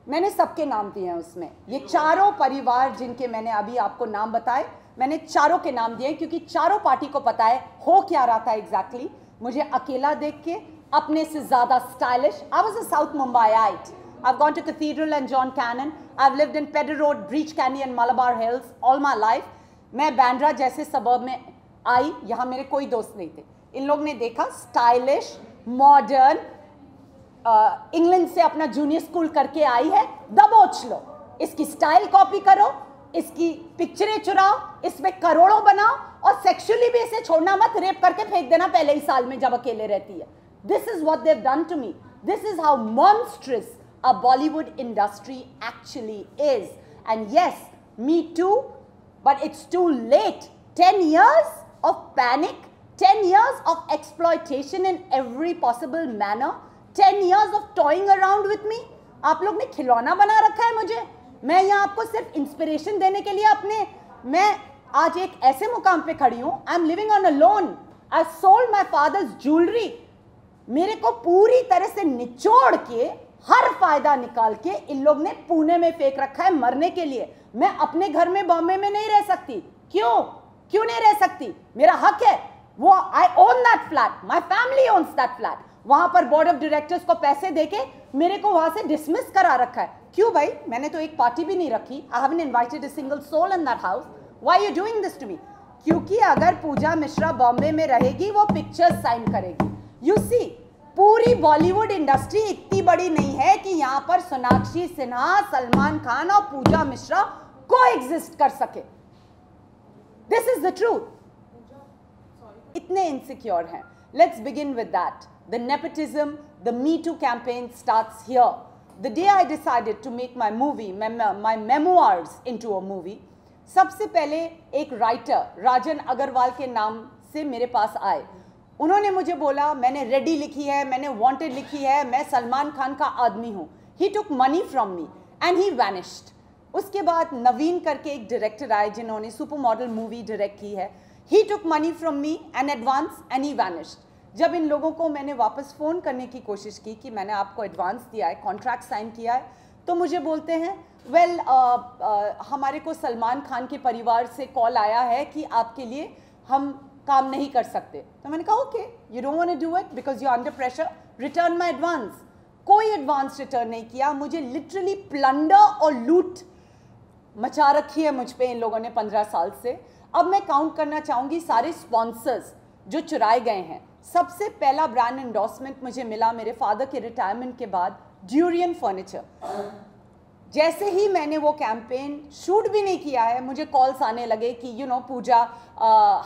मैंने सबके नाम दिए हैं उसमें। ये चारों परिवार जिनके मैंने अभी आपको नाम बताए, मैंने चारों के नाम दिए क्योंकि चारों पार्टी को पता है हो क्या रहा था एग्जैक्टली। मुझे अकेला देख के अपने से ज्यादा stylish, I was a south मुंबईite, I've gone to Cathedral and John Cannon, I've lived in Pedder Road, Breach Candy and Malabar Hills all my life। मैं बैंड्रा जैसे सबर्ब में आई, यहाँ मेरे कोई दोस्त नहीं थे। इन लोग ने देखा स्टाइलिश मॉडर्न, इंग्लैंड से अपना जूनियर स्कूल करके आई है, दबोच लो, इसकी स्टाइल कॉपी करो, इसकी पिक्चरें चुराओ, इसमें करोड़ों बनाओ और सेक्सुअली भी इसे छोड़ना मत, रेप करके फेंक देना पहले ही साल में जब अकेले रहती है। This is what they have done to me. This is how monstrous a Bollywood industry actually is। And yes, me too, but it's too late। 10 years of panic, 10 years of exploitation in every possible manner, 10 years of toying around with me। आप लोग ने खिलौना बना रखा है मुझे। मैं यहाँ आपको सिर्फ इंस्पिरेशन देने के लिए मैं आज एक ऐसे मुकाम पे खड़ी हूँ। I am living on a loan, I sold my father's jewellery. मेरे को पूरी तरह से निचोड़ के हर फायदा निकाल के इन लोग ने पुणे में फेंक रखा है मरने के लिए। मैं अपने घर में बॉम्बे में नहीं रह सकती। क्यों नहीं रह सकती? मेरा हक है वो। I own that flat, my family owns that flat. वहां पर बोर्ड ऑफ डायरेक्टर्स को पैसे देके मेरे को वहां से डिसमिस करा रखा है। क्यों भाई? मैंने तो एक पार्टी भी नहीं रखी। I haven't invited a single soul in that house. Why you doing this to me? क्योंकि अगर पूजा मिश्रा बॉम्बे में रहेगी वो पिक्चर्स साइन करेगी। यू सी, पूरी बॉलीवुड इंडस्ट्री इतनी बड़ी नहीं है कि यहां पर सोनाक्षी सिन्हा, सलमान खान और पूजा मिश्रा को एग्जिस्ट कर सके। This is the truth. इतने इनसिक्योर हैं। Let's begin with that. The nepotism, the me too campaign starts here. The day I decided to make my movie, my memoirs into a movie, सबसे पहले एक writer राजन अग्रवाल के नाम से मेरे पास आए। उन्होंने मुझे बोला, मैंने रेडी लिखी है, मैंने वांटेड लिखी है, मैं सलमान खान का आदमी हूँ। He took money from me and he vanished. उसके बाद नवीन करके एक डायरेक्टर आए जिन्होंने सुपर मॉडल मूवी डायरेक्ट की है। He took money from me and advance and he vanished. जब इन लोगों को मैंने वापस फ़ोन करने की कोशिश की कि मैंने आपको एडवांस दिया है, कॉन्ट्रैक्ट साइन किया है, तो मुझे बोलते हैं वेल हमारे को सलमान खान के परिवार से कॉल आया है कि आपके लिए हम काम नहीं कर सकते। तो मैंने कहा okay, you don't want to do it because you are under pressure, return my advance. कोई एडवांस रिटर्न नहीं किया। मुझे लिटरली प्लंडर और लूट मचा रखी है मुझ पे इन लोगों ने 15 साल से। अब मैं काउंट करना चाहूँगी सारे स्पॉन्सर्स जो चुराए गए हैं। सबसे पहला ब्रांड एंडोर्समेंट मुझे मिला मेरे फादर के रिटायरमेंट के बाद, ड्यूरियन फर्नीचर। जैसे ही मैंने वो कैंपेन शूट भी नहीं किया है, मुझे कॉल्स आने लगे कि यू नो पूजा,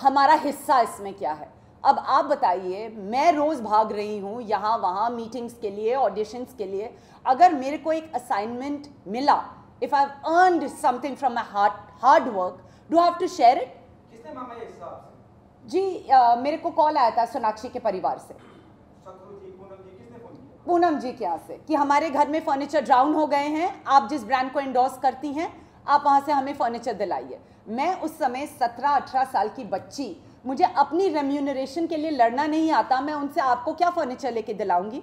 हमारा हिस्सा इसमें क्या है। अब आप बताइए, मैं रोज़ भाग रही हूँ यहाँ वहाँ मीटिंग्स के लिए, ऑडिशंस के लिए। अगर मेरे को एक असाइनमेंट मिला, if I have earned something from my hard work, do have to share it? किसने मांगा ये हिसाब से? जी मेरे को कॉल आया था सोनाक्षी के परिवार से, पूनम जी के यहाँ से, कि हमारे घर में फर्नीचर डाउन हो गए हैं, आप जिस ब्रांड को इंडोर्स करती हैं आप वहाँ से हमें फर्नीचर दिलाइए। मैं उस समय 17-18 साल की बच्ची, मुझे अपनी रेम्यूनरेशन के लिए लड़ना नहीं आता, मैं उनसे आपको क्या फर्नीचर लेके दिलाऊंगी।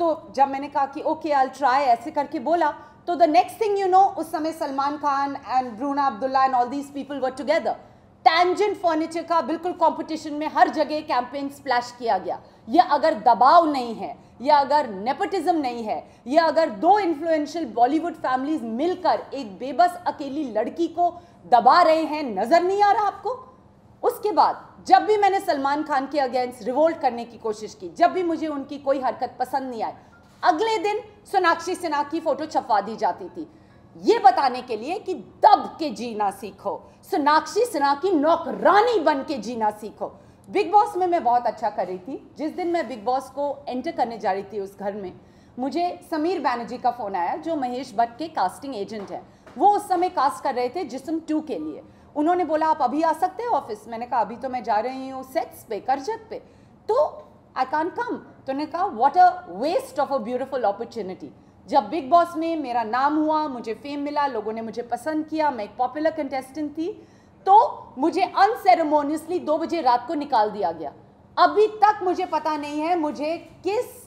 तो जब मैंने कहा कि ओके आई विल ट्राई, ऐसे करके बोला, तो the next thing you know, उस समय Salman Khan and Bruna Abdullah and all these people were together. Tangent furniture का बिल्कुल कंपटीशन में हर जगह कैंपेन स्प्लैश किया गया। ये अगर दबाव नहीं है, या अगर नेपोटिज्म नहीं है, या अगर दो इन्फ्लुएंशियल बॉलीवुड फैमिलीज मिलकर एक बेबस अकेली लड़की को दबा रहे हैं, नजर नहीं आ रहा आपको? उसके बाद जब भी मैंने सलमान खान के अगेंस्ट रिवोल्ट करने की कोशिश की, जब भी मुझे उनकी कोई हरकत पसंद नहीं आई, अगले दिन सोनाक्षी सिन्हा की फोटो छपवा दी जाती थी, ये बताने के लिए कि दब के जीना सीखो, सोनाक्षी सिन्हा की नौकरानी बन के जीना सीखो। बिग बॉस में मैं बहुत अच्छा कर रही थी। जिस दिन मैं बिग बॉस को एंटर करने जा रही थी उस घर में, मुझे समीर बैनर्जी का फ़ोन आया जो महेश भट्ट के कास्टिंग एजेंट हैं। वो उस समय कास्ट कर रहे थे जिस्म 2 के लिए। उन्होंने बोला आप अभी आ सकते हैं ऑफिस? मैंने कहा अभी तो मैं जा रही हूँ सेट्स पे, करजत पे, तो आई कांट कम। तो उन्होंने कहा what a waste of a beautiful opportunity. जब बिग बॉस में मेरा नाम हुआ, मुझे फेम मिला, लोगों ने मुझे पसंद किया, मैं एक पॉपुलर कंटेस्टेंट थी, तो मुझे अनसेरेमोनियसली 2 बजे रात को निकाल दिया गया। अभी तक मुझे पता नहीं है मुझे किस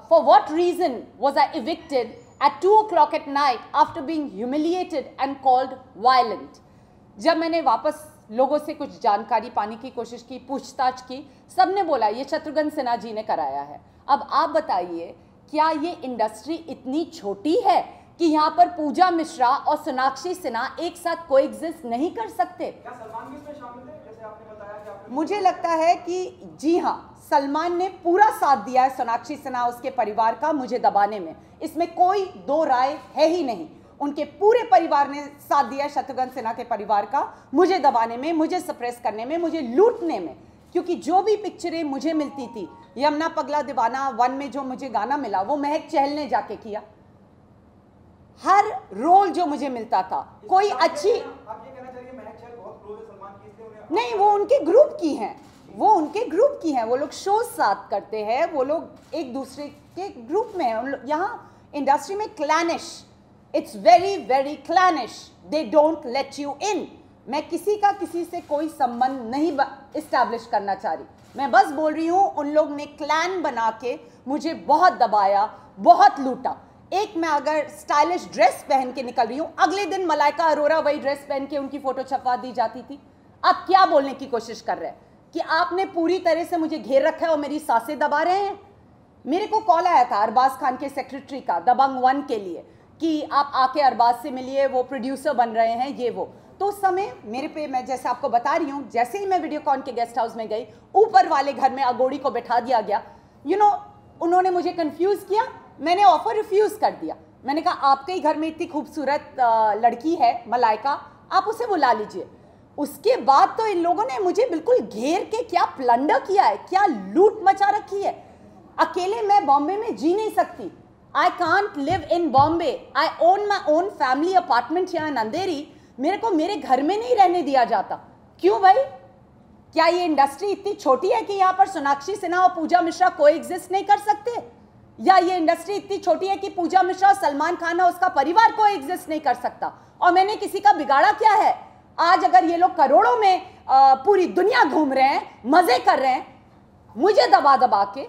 for what reason was I evicted at 2 o'clock at night after being humiliated and called violent. जब मैंने वापस लोगों से कुछ जानकारी पाने की कोशिश की, पूछताछ की, सबने बोला ये शत्रुघ्न सिन्हा जी ने कराया है। अब आप बताइए, क्या ये इंडस्ट्री इतनी छोटी है कि यहाँ पर पूजा मिश्रा और सोनाक्षी सिन्हा एक साथ कोएग्जिस्ट नहीं कर सकते? क्या सलमान भी इसमें शामिल थे, जैसे आपने बताया कि आपने... मुझे लगता है कि जी हाँ, सलमान ने पूरा साथ दिया है सोनाक्षी सिन्हा उसके परिवार का मुझे दबाने में, इसमें कोई दो राय है ही नहीं। उनके पूरे परिवार ने साथ दिया शत्रुघ्न सिन्हा के परिवार का मुझे दबाने में, मुझे सप्रेस करने में, मुझे लूटने में। क्योंकि जो भी पिक्चरें मुझे मिलती थी, यमुना पगला दीवाना 1 में जो मुझे गाना मिला वो महक चहल ने जाके किया। हर रोल जो मुझे मिलता था, कोई अच्छी... आप ये कहना चाहिए महक चहल बहुत क्लोज है सलमान की, इसलिए उन्हें... नहीं, वो उनके ग्रुप की हैं, वो उनके ग्रुप की हैं, वो लोग शो साथ करते हैं, वो लोग एक दूसरे के ग्रुप में हैं। यहाँ इंडस्ट्री में clannish, it's very very clannish, they don't let you in. मैं किसी का किसी से कोई संबंध नहीं इस्टेब्लिश करना चाह रही, मैं बस बोल रही हूँ उन लोग ने क्लैन बना के मुझे बहुत दबाया, बहुत लूटा। एक मैं अगर स्टाइलिश ड्रेस पहन के निकल रही हूँ, अगले दिन मलाइका अरोरा वही ड्रेस पहन के उनकी फोटो छपवा दी जाती थी। आप क्या बोलने की कोशिश कर रहे हैं कि आपने पूरी तरह से मुझे घेर रखा है और मेरी सांसें दबा रहे हैं? मेरे को कॉल आया था अरबाज खान के सेक्रेटरी का दबंग 1 के लिए कि आप आके अरबाज से मिलिए, वो प्रोड्यूसर बन रहे हैं, ये वो। तो उस समय मेरे पे, मैं जैसे आपको बता रही हूँ, जैसे ही मैं वीडियोकॉन के गेस्ट हाउस में गई, ऊपर वाले घर में अगोड़ी को बैठा दिया गया। उन्होंने मुझे कंफ्यूज किया, मैंने ऑफर रिफ्यूज कर दिया। मैंने कहा आपके ही घर में इतनी खूबसूरत लड़की है मलाइका, आप उसे बुला लीजिए। उसके बाद तो इन लोगों ने मुझे बिल्कुल घेर के क्या प्लंडर किया है, क्या लूट मचा रखी है। अकेले मैं बॉम्बे में जी नहीं सकती। I can't live in Bombay, I own my own family apartment यहाँ इन अंधेरी। मेरे को मेरे घर में नहीं रहने दिया जाता। क्यों भाई? क्या ये इंडस्ट्री इतनी छोटी है कि यहाँ पर सोनाक्षी सिन्हा और पूजा मिश्रा कोएग्जिस्ट नहीं कर सकते? या ये इंडस्ट्री इतनी छोटी है कि पूजा मिश्रा और सलमान खान और उसका परिवार कोएग्जिस्ट नहीं कर सकता? और मैंने किसी का बिगाड़ा क्या है? आज अगर ये लोग करोड़ों में पूरी दुनिया घूम रहे हैं, मजे कर रहे हैं, मुझे दबा दबा के,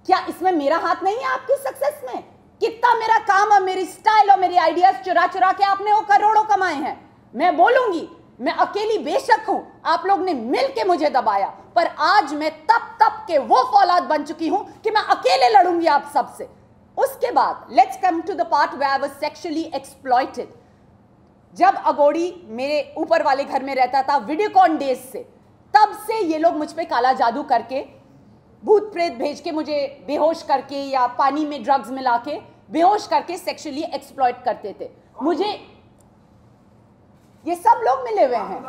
क्या इसमें मेरा हाथ नहीं है आपकी सक्सेस में? कितना मेरा काम और मेरी स्टाइल और मेरी आइडियाज चुरा चुरा के आपने वो करोड़ों कमाए हैं। मैं बोलूंगी, मैं अकेली बेशक हूं, आप लोग ने मिल के मुझे दबाया, पर आज मैं तप के वो फौलाद बन चुकी हूं कि मैं अकेले लड़ूंगी आप सबसे। उसके बाद let's come to the part where I was sexually exploited. जब अगोड़ी मेरे ऊपर वाले घर में रहता था वीडियोकॉन डेज से, तब से ये लोग मुझ पे काला जादू करके, भूत प्रेत भेज के, मुझे बेहोश करके या पानी में ड्रग्स मिला के बेहोश करके सेक्सुअली एक्सप्लॉइट करते थे। मुझे ये सब लोग मिले हुए हैं।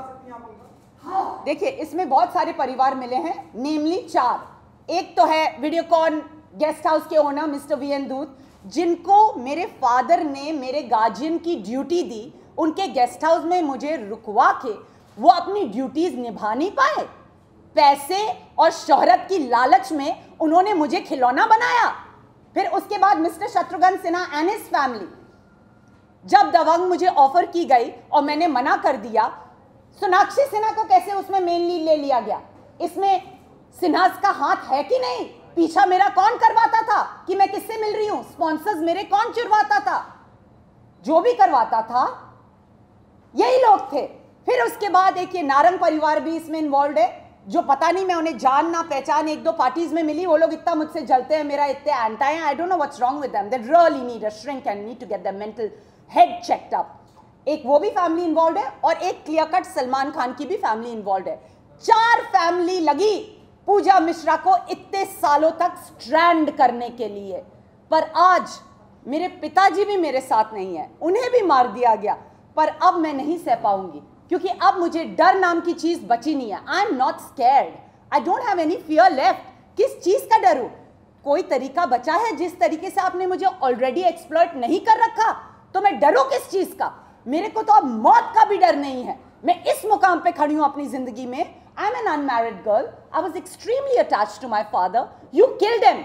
देखिए, इसमें बहुत सारे परिवार मिले हैं, नेमली 4। एक तो है वीडियोकॉन गेस्ट हाउस के ओनर मिस्टर वीएन दूत, जिनको मेरे फादर ने मेरे गार्जियन की ड्यूटी दी। उनके गेस्ट हाउस में मुझे रुकवा के वो अपनी ड्यूटीज निभा नहीं पाए। पैसे और शोहरत की लालच में उन्होंने मुझे खिलौना बनाया। फिर उसके बाद mister Shatrughan Sinha and his family, जब दबंग मुझे ऑफर की गई और मैंने मना कर दिया, सोनाक्षी सिन्हा को कैसे उसमें मेन लीड ले लिया गया? इसमें सिन्हा का हाथ है कि नहीं? पीछा मेरा कौन करवाता था कि मैं किससे मिल रही हूं? स्पॉन्सर्स मेरे कौन चुरवाता था? जो भी करवाता था यही लोग थे। फिर उसके बाद एक ये नारंग परिवार भी इसमें इन्वॉल्व है, जो पता नहीं, मैं उन्हें जान ना पहचान 1-2 पार्टीज में मिली। वो लोग इतना मुझसे जलते हैं, मेरा इतने एंटी हैं, I don't know what's wrong with them, they really need a shrink and need to get their mental head checked up. एक वो भी फैमिली इन्वॉल्व है और एक क्लियर कट सलमान खान की भी फैमिली इन्वॉल्व है। 4 फैमिली लगी पूजा मिश्रा को इतने सालों तक स्ट्रैंड करने के लिए, पर आज मेरे पिताजी भी मेरे साथ नहीं है, उन्हें भी मार दिया गया। पर अब मैं नहीं सह पाऊंगी, क्योंकि अब मुझे डर नाम की चीज बची नहीं है। I am not scared, I don't have any fear left. किस चीज का डर हूं? कोई तरीका बचा है? जिस तरीके से आपने मुझे ऑलरेडी एक्सप्लॉइट नहीं कर रखा, तो मैं डरूं किस चीज का? मेरे को तो अब मौत का भी डर नहीं है। मैं इस मुकाम पे खड़ी हूं अपनी जिंदगी में। I am an unmarried girl, I was extremely attached to my father. You killed him,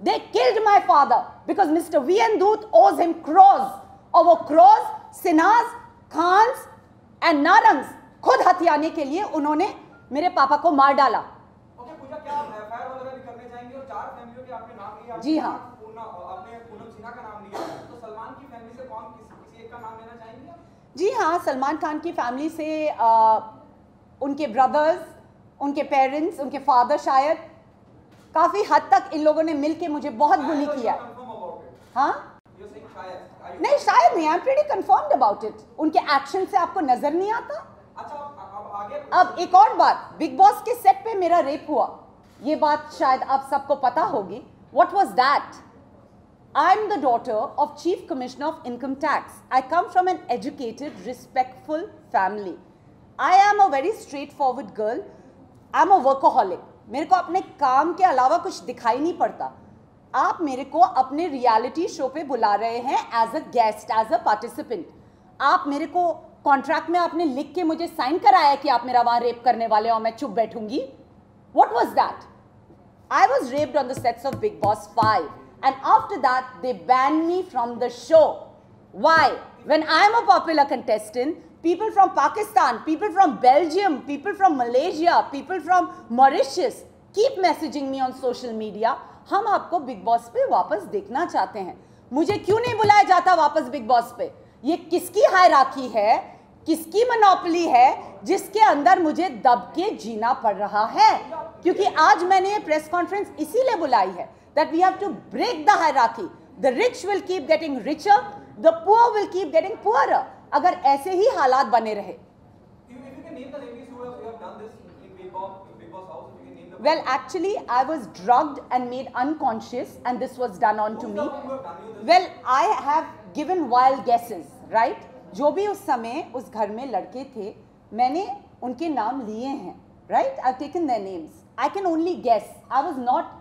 they killed my father because mister V N Doot owes him cross, और वो क्रॉस सिन्हास, खान्स एंड नारंग्स खुद हथियाने के लिए उन्होंने मेरे पापा को मार डाला। ओके पूजा, क्या आप एफआईआर वगैरह भी करने जाएंगे? और 4 फैमिलियों के आपने नाम लिया, जी हाँ, आपने पूनम सिन्हा का नाम लिया, तो सलमान फैमिली से कौन किसी एक का नाम लेना चाहेंगे आप? जी हाँ, सलमान खान की फैमिली से उनके ब्रदर्स, उनके पेरेंट्स, उनके फादर, शायद काफ़ी हद तक इन लोगों ने मिलके मुझे बहुत बुली किया है। हाँ नहीं, शायद नहीं, I am pretty confirmed about it. उनके एक्शन से आपको नजर नहीं आता? अच्छा, अब आगे अब एक और बात, बिग बॉस के सेट पे मेरा रेप हुआ, ये बात शायद आप सबको पता होगी। What was that? I am the daughter of chief commissioner of income tax. I come from an educated respectful family. I am a very straight forward girl. I am a workaholic. मेरे को अपने काम के अलावा कुछ दिखाई नहीं पड़ता। आप मेरे को अपने रियलिटी शो पे बुला रहे हैं as a guest, as a participant. आप मेरे को कॉन्ट्रैक्ट में आपने लिख के मुझे साइन कराया कि आप मेरा वहां रेप करने वाले और मैं चुप बैठूंगी? What was that? I was raped on the sets of Big Boss 5, and after that they banned me from the show. Why? When I am a popular contestant, people from Pakistan, people from Belgium, people from Malaysia, people from Mauritius keep messaging me on social media. हम आपको big boss पे वापस देखना चाहते हैं। मुझे क्यों नहीं बुलाया जाता वापस बिग बॉस पे? ये किसकी हायरार्की है, किसकी मोनोपोली है जिसके अंदर मुझे दब के जीना पड़ रहा है? क्योंकि आज मैंने ये प्रेस कॉन्फ्रेंस इसीलिए बुलाई है that we have to break the hierarchy. The rich will keep getting richer, the poor will keep getting poorer. अगर ऐसे ही हालात बने रहे। Well, actually, I was drugged and made unconscious, and this was done on to me. Well, I have given wild guesses, right? जो भी उस समय उस घर में लड़के थे, मैंने उनके नाम लिए हैं, right? I've taken their names. I can only guess. I was not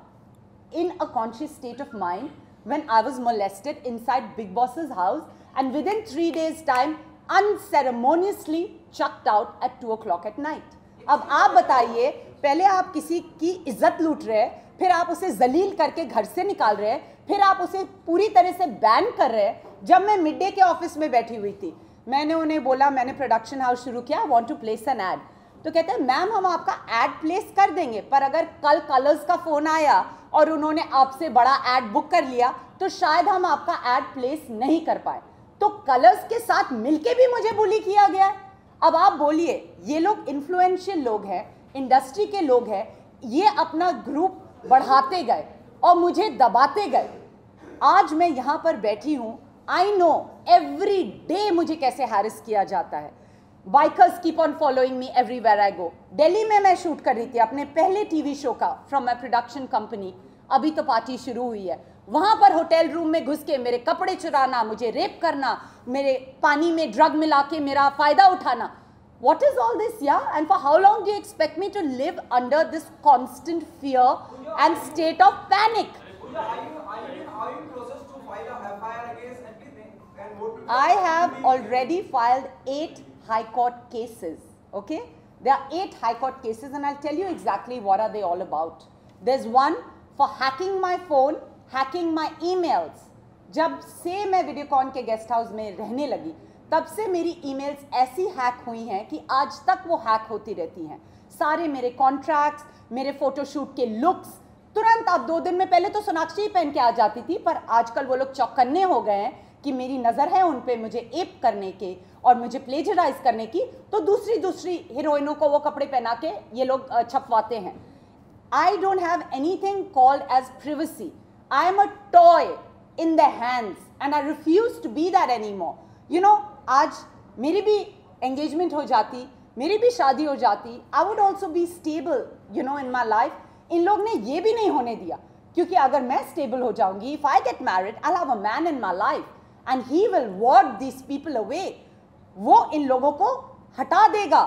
in a conscious state of mind when I was molested inside Big Boss's house, and within 3 days' time, unceremoniously chucked out at 2 o'clock at night. अब आप बताइए, पहले आप किसी की इज्जत लूट रहे हैं, फिर आप उसे जलील करके घर से निकाल रहे हैं, फिर आप उसे पूरी तरह से बैन कर रहे हैं। जब मैं मिड डे के ऑफिस में बैठी हुई थी, मैंने उन्हें बोला मैंने प्रोडक्शन हाउस शुरू किया, I want to place an ad. तो कहते हैं मैम हम आपका एड प्लेस कर देंगे, पर अगर कल कलर्स का फोन आया और उन्होंने आपसे बड़ा एड बुक कर लिया तो शायद हम आपका एड प्लेस नहीं कर पाए। तो कलर्स के साथ मिलके भी मुझे बुली किया गया है। अब आप बोलिए, ये लोग इन्फ्लुएंशियल लोग हैं, इंडस्ट्री के लोग हैं, ये अपना ग्रुप बढ़ाते गए और मुझे दबाते गए। आज मैं यहाँ पर बैठी हूँ, आई नो एवरी डे मुझे कैसे हैरेस किया जाता है। Bikers keep on following me everywhere I go. Delhi में मैं शूट कर रही थी अपने पहले टीवी शो का फ्रॉम माई प्रोडक्शन कंपनी, अभी तो पार्टी शुरू हुई है। वहाँ पर होटल रूम में घुस के मेरे कपड़े चुराना, मुझे रेप करना, मेरे पानी में ड्रग मिला के मेरा फ़ायदा उठाना। What is all this, yeah? And for how long do you expect me to live under this constant fear and state of panic? Are you processed to file a FIR against anything and vote? I have already filed 8 high court cases, okay? There are 8 high court cases and I'll tell you exactly what are they all about. There's one for hacking my phone, hacking my emails. जब से मैं वीडियोकॉन के guest house में रहने लगी, तब से मेरी ईमेल्स ऐसी हैक हुई हैं कि आज तक वो हैक होती रहती हैं। सारे मेरे कॉन्ट्रैक्ट्स, मेरे फोटोशूट के लुक्स, तुरंत अब 2 दिन में, पहले तो सोनाक्षी ही पहन के आ जाती थी, पर आजकल वो लोग चौकन्ने हो गए हैं कि मेरी नज़र है उन पे मुझे एप करने के और मुझे प्लेजराइज करने की, तो दूसरी हीरोइनों को वो कपड़े पहना के ये लोग छपवाते हैं। I don't have anything called as privacy. I am a toy in their hands and I refuse to be that anymore. You know, आज मेरी भी engagement हो जाती, मेरी भी शादी हो जाती, I would also be stable, you know, in my life. इन लोग ने ये भी नहीं होने दिया, क्योंकि अगर मैं stable हो जाऊंगी, if I get married, I'll have a man in my life and he will ward these people away. वो इन लोगों को हटा देगा,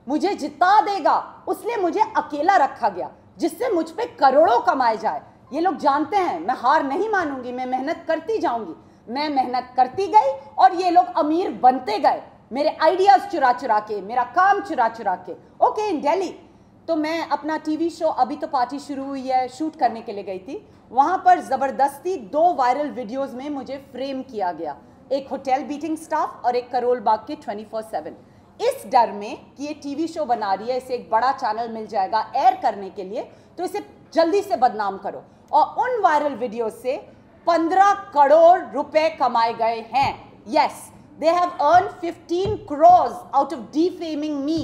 मुझे जिता देगा, उसलिए मुझे अकेला रखा गया, जिससे मुझ पे करोड़ों कमाए जाए। ये लोग जानते हैं मैं हार नहीं मानूंगी, मैं मेहनत करती जाऊंगी। मैं मेहनत करती गई और ये लोग अमीर बनते गए, मेरे आइडियाज चुरा चुरा के, मेरा काम चुरा चुरा के। ओके, इन दिल्ली तो मैं अपना टीवी शो अभी तो पार्टी शुरू हुई है शूट करने के लिए गई थी। वहाँ पर ज़बरदस्ती 2 वायरल वीडियोज़ में मुझे फ्रेम किया गया, एक होटल बीटिंग स्टाफ और एक करोल बाग के 24/7। इस डर में कि ये टीवी शो बना रही है, इसे एक बड़ा चैनल मिल जाएगा एयर करने के लिए, तो इसे जल्दी से बदनाम करो। और उन वायरल वीडियो से 15 करोड़ रुपए कमाए गए हैं। Yes, they have earn 15 crores out of defaming मी।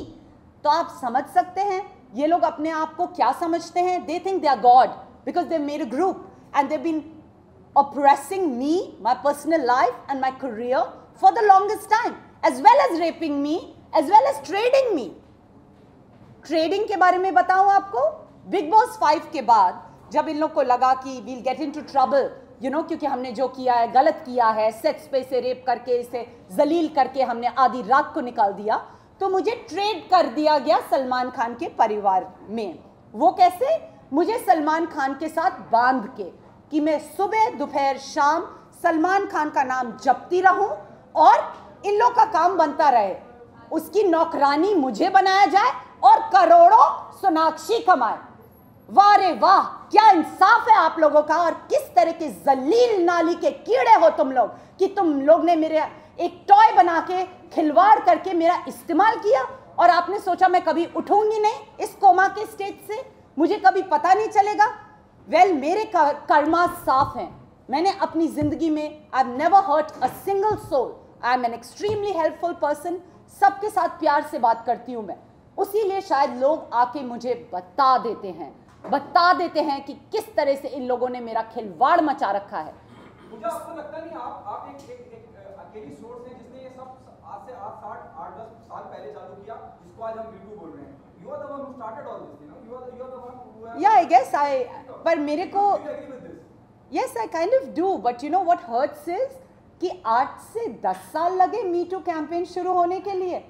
तो आप समझ सकते हैं ये लोग अपने आप को क्या समझते हैं? They think they are god because they made a group and they been oppressing me, my personal life and my career for the longest time, as well as raping me, as well as trading me. Trading के बारे में बताऊं आपको, Big Boss 5 के बाद जब इन लोग को लगा कि we'll get into trouble, you know, क्योंकि हमने जो किया है गलत किया है, सेक्स पे से रेप करके इसे जलील करके हमने आधी रात को निकाल दिया, तो मुझे ट्रेड कर दिया गया सलमान खान के परिवार में। वो कैसे? मुझे सलमान खान के साथ बांध के कि मैं सुबह दोपहर शाम सलमान खान का नाम जपती रहूं और इन लोग का काम बनता रहे, उसकी नौकरानी मुझे बनाया जाए और करोड़ों सोनाक्षी कमाए। वाह रे वाह, क्या इंसाफ है आप लोगों का। और किस तरह के जलील नाली के कीड़े हो तुम लोग कि तुम लोग ने मेरे एक टॉय बना के खिलवाड़ करके मेरा इस्तेमाल किया और आपने सोचा मैं कभी उठूंगी नहीं इस कोमा के स्टेज से, मुझे कभी पता नहीं चलेगा। वेल, मेरे कर्मा साफ हैं। मैंने अपनी जिंदगी में I have never hurt a single soul. I am an extremely helpful person. सबके साथ प्यार से बात करती हूँ मैं, उसीलिए शायद लोग आके मुझे बता देते हैं कि किस तरह से इन लोगों ने मेरा खिलवाड़ मचा रखा है। मुझे आपको लगता नहीं आप एक अकेली सोर्स हैं जिसने ये सब आज से 8-10 साल पहले चालू किया, जिसको आज हम मीटू बोल रहे हैं। You are the one who started all this, you know. You are the one who have... Yeah, I guess पर मेरे को Do you agree with this? Yes, I kind of do, but you know what hurts is कि 8 से 10 साल लगे मी too campaign शुरू होने के लिए।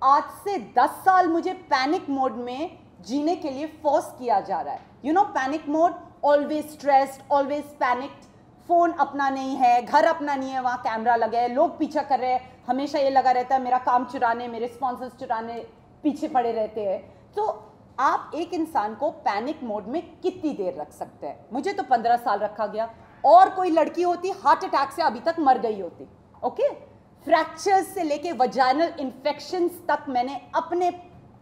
8 से 10 साल मुझे पैनिक मोड में जीने के लिए फोर्स किया जा रहा है। You know, panic mode, always stressed, always panicked, phone अपना नहीं है, घर अपना नहीं है, वहाँ कैमरा लगा है, लोग पीछा कर रहे हैं, हमेशा ये लगा रहता है मेरा काम चुराने, मेरे स्पॉन्सर्स चुराने पीछे पड़े रहते हैं। तो आप एक इंसान को पैनिक मोड में कितनी देर रख सकते हैं? मुझे तो 15 साल रखा गया, और कोई लड़की होती हार्ट अटैक से अभी तक मर गई होती। ओके, फ्रैक्चर्स से लेके वजाइनल इन्फेक्शंस तक मैंने अपने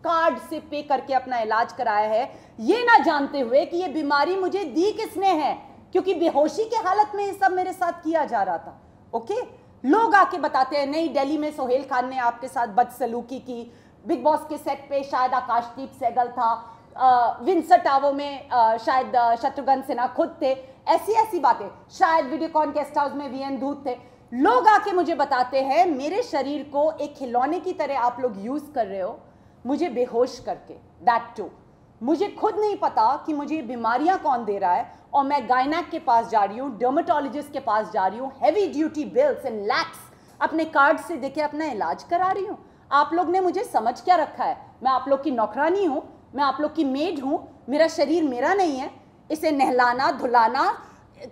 कार्ड से पे करके अपना इलाज कराया है, ये ना जानते हुए कि ये बीमारी मुझे दी किसने है, क्योंकि बेहोशी के हालत में ये सब मेरे साथ किया जा रहा था। ओके, लोग आके बताते हैं नहीं, दिल्ली में सोहेल खान ने आपके साथ बदसलूकी की, बिग बॉस के सेट पे शायद आकाशदीप सहगल था, विंसर टावर में शायद शत्रुघ्न सिन्हा खुद थे, ऐसी बातें, शायद वीडियोकॉन गेस्ट हाउस में वीएन धूत थे। लोग आके मुझे बताते हैं मेरे शरीर को एक खिलौने की तरह आप लोग यूज कर रहे हो, मुझे बेहोश करके, दैट टू। मुझे खुद नहीं पता कि मुझे बीमारियां कौन दे रहा है, और मैं गायनेक के पास जा रही हूँ, डर्मेटोलॉजिस्ट के पास जा रही हूँ, heavy duty bills and lakhs अपने कार्ड से देके अपना इलाज करा रही हूँ। आप लोग ने मुझे समझ क्या रखा है? मैं आप लोग की नौकरानी हूँ, मैं आप लोग की मेड हूँ, मेरा शरीर मेरा नहीं है, इसे नहलाना धुलाना,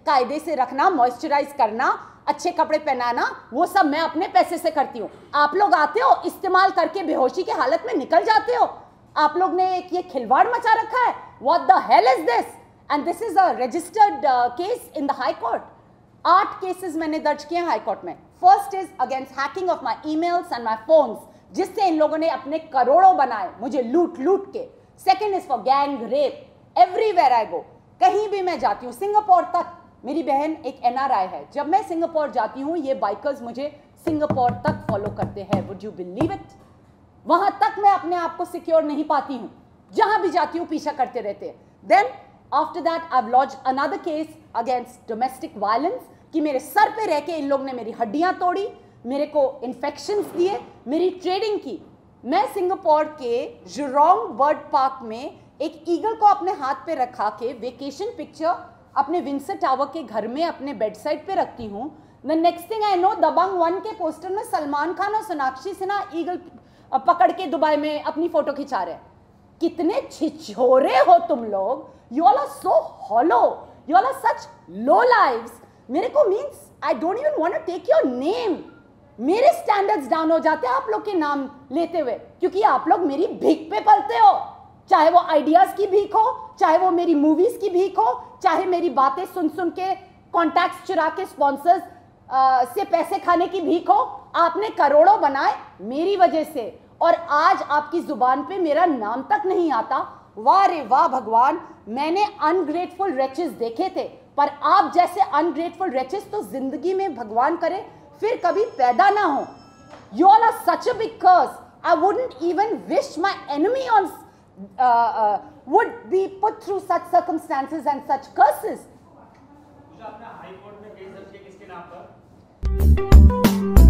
कायदे से रखना, मॉइस्चराइज करना, अच्छे कपड़े पहनाना, वो सब मैं अपने पैसे से करती हूँ। आप लोग आते हो, इस्तेमाल करके बेहोशी के हालत में निकल जाते हो। आप लोग ने एक ये खिलवाड़ मचा रखा है। What the hell is this? And this is a registered case in the High Court. 8 cases मैंने दर्ज किए हैं हाई कोर्ट में। First is against hacking of my emails and my phones, जिससे इन लोगों ने अपने करोड़ों बनाए मुझे लूट लूट के। Second is for gang rape. Everywhere I go, कहीं भी मैं जाती हूँ, सिंगापुर तक, मेरी बहन एक NRI है, जब मैं सिंगापुर जाती हूँ ये बाइकर्स मुझे सिंगापुर तक फॉलो करते हैं। Would you believe it? वहां तक मैं अपने आप को सिक्योर नहीं पाती हूँ, जहां भी जाती हूँ पीछा करते रहते हैं। Then after that I have launched another case against domestic violence कि मेरे सर पे रह के इन लोग ने मेरी हड्डियां तोड़ी, मेरे को इन्फेक्शंस दिए, मेरी ट्रेडिंग की। मैं सिंगापुर के जुरोंग बर्ड पार्क में एक ईगल को अपने हाथ पे रखा के वेकेशन पिक्चर अपने विंसर टावर के घर में अपने बेड साइड पे रखती हूँ। The next thing I know, Dabangg 1 के पोस्टर में सलमान खान और सोनाक्षी सिन्हा ईगल पकड़ के दुबई में अपनी फोटो खिंचा रहे। कितने छिछोरे हो तुम लोग। You all are so hollow, you all are such low lives. मेरे को means I don't even want to take your name. मेरे स्टैंडर्ड्स डाउन हो जाते हैं आप लोग के नाम लेते हुए, क्योंकि आप लोग मेरी भीख पे पलते हो। चाहे वो आइडियाज की भीख हो, चाहे वो मेरी मूवीज की भीख हो, चाहे मेरी बातें सुन सुन के कॉन्टैक्ट्स चुरा के स्पॉन्सर्स से पैसे खाने की भीख हो। आपने करोड़ों बनाए मेरी वजह से, और आज आपकी जुबान पे मेरा नाम तक नहीं आता। वाह रे वाह भगवान, मैंने अनग्रेटफुल रेचेस देखे थे, पर आप जैसे अनग्रेटफुल रेचेस तो जिंदगी में भगवान करे फिर कभी पैदा ना हो. You all are such a big curse. I wouldn't even wish my enemy on would be put through such circumstances and such curses. आपने हाई कोर्ट में केस दर्ज किया किसके नाम पर?